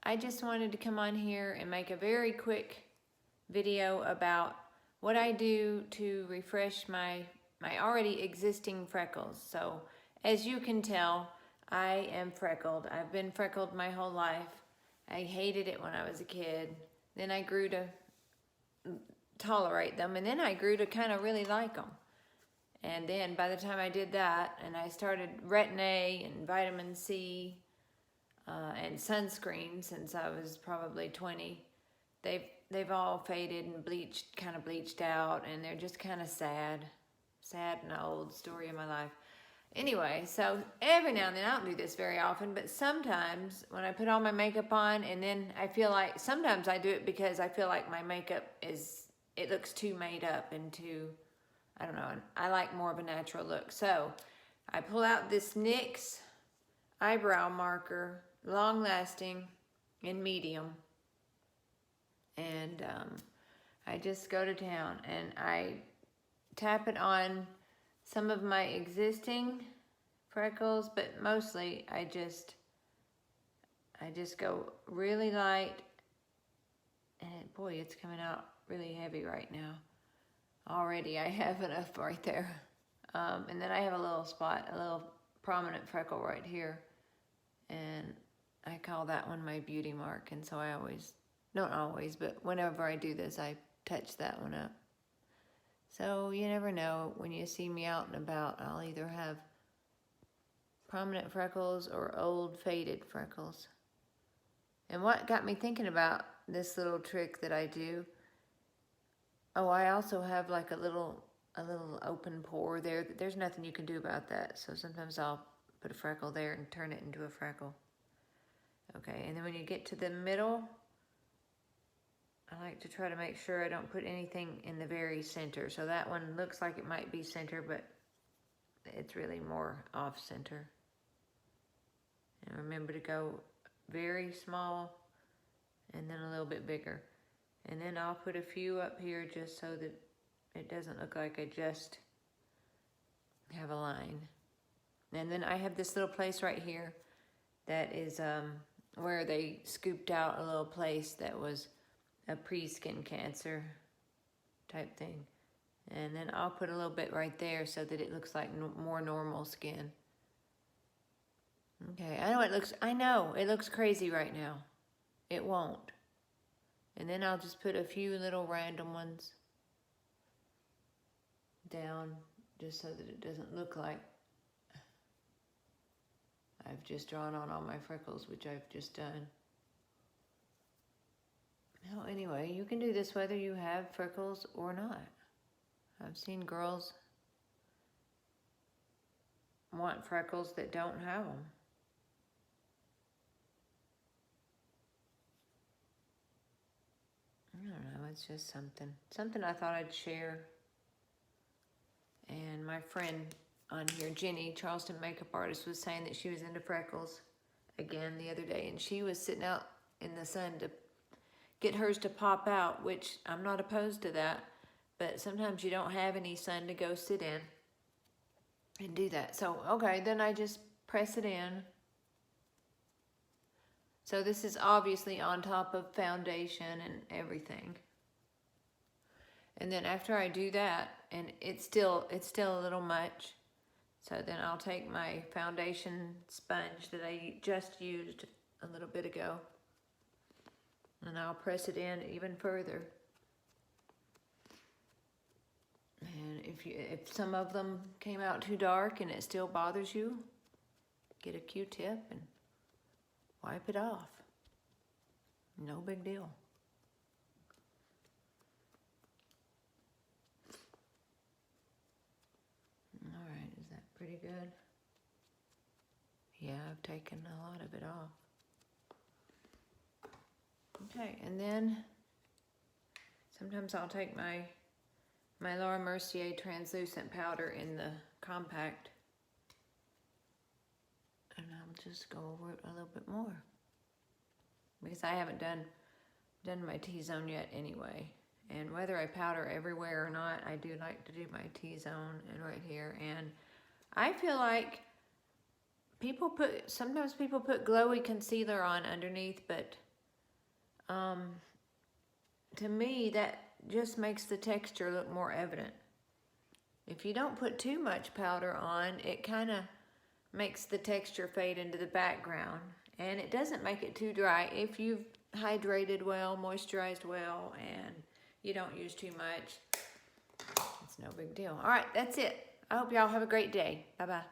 I just wanted to come on here and make a very quick video about what I do to refresh my already existing freckles. So as you can tell, I am freckled. I've been freckled my whole life. I hated it when I was a kid. Then I grew to tolerate them, and then I grew to kind of really like them. And then by the time I did that, and I started Retin-A and vitamin C and sunscreen since I was probably 20, they've all faded and kind of bleached out, and they're just kind of sad and old story of my life. Anyway, so every now and then, I don't do this very often, but sometimes when I put all my makeup on, and then I feel like, sometimes I do it because I feel like my makeup it looks too made up and too, I don't know, I like more of a natural look. So I pull out this NYX eyebrow marker, long lasting, in medium, and I just go to town and I tap it on some of my existing freckles, but mostly I just go really light, and boy, it's coming out really heavy right now. Already I have enough right there. And then I have a little spot, a little prominent freckle right here, and I call that one my beauty mark, and so I always, not always, but whenever I do this, I touch that one up. So you never know, when you see me out and about, I'll either have prominent freckles or old faded freckles. And what got me thinking about this little trick that I do, oh, I also have like a little open pore there. There's nothing you can do about that. So sometimes I'll put a freckle there and turn it into a freckle. Okay, and then when you get to the middle, I like to try to make sure I don't put anything in the very center. So that one looks like it might be center, but it's really more off center. And remember to go very small and then a little bit bigger. And then I'll put a few up here just so that it doesn't look like I just have a line. And then I have this little place right here that is where they scooped out a little place that was a pre-skin cancer type thing. And then I'll put a little bit right there so that it looks like more normal skin. Okay, I know it looks crazy right now. It won't. And then I'll just put a few little random ones down just so that it doesn't look like I've just drawn on all my freckles, which I've just done. Now, anyway, you can do this whether you have freckles or not. I've seen girls want freckles that don't have them. I don't know, it's just something I thought I'd share. And my friend on here, Jenny, Charleston makeup artist, was saying that she was into freckles again the other day, and she was sitting out in the sun to get hers to pop out, which I'm not opposed to that, but sometimes you don't have any sun to go sit in and do that. So, okay, then I just press it in. So this is obviously on top of foundation and everything. And then after I do that, and it's still a little much, so then I'll take my foundation sponge that I just used a little bit ago, and I'll press it in even further. And if some of them came out too dark and it still bothers you, get a Q-tip and wipe it off. No big deal. All right, is that pretty good? Yeah, I've taken a lot of it off. Okay, and then sometimes I'll take my Laura Mercier translucent powder in the compact, and I'll just go over it a little bit more, because I haven't done my T-zone yet anyway. And whether I powder everywhere or not, I do like to do my T-zone and right here. And I feel like sometimes people put glowy concealer on underneath, but To me, that just makes the texture look more evident. If you don't put too much powder on, it kind of makes the texture fade into the background, and it doesn't make it too dry if you've hydrated well, moisturized well, and you don't use too much. It's no big deal. All right, that's it. I hope y'all have a great day. Bye-bye.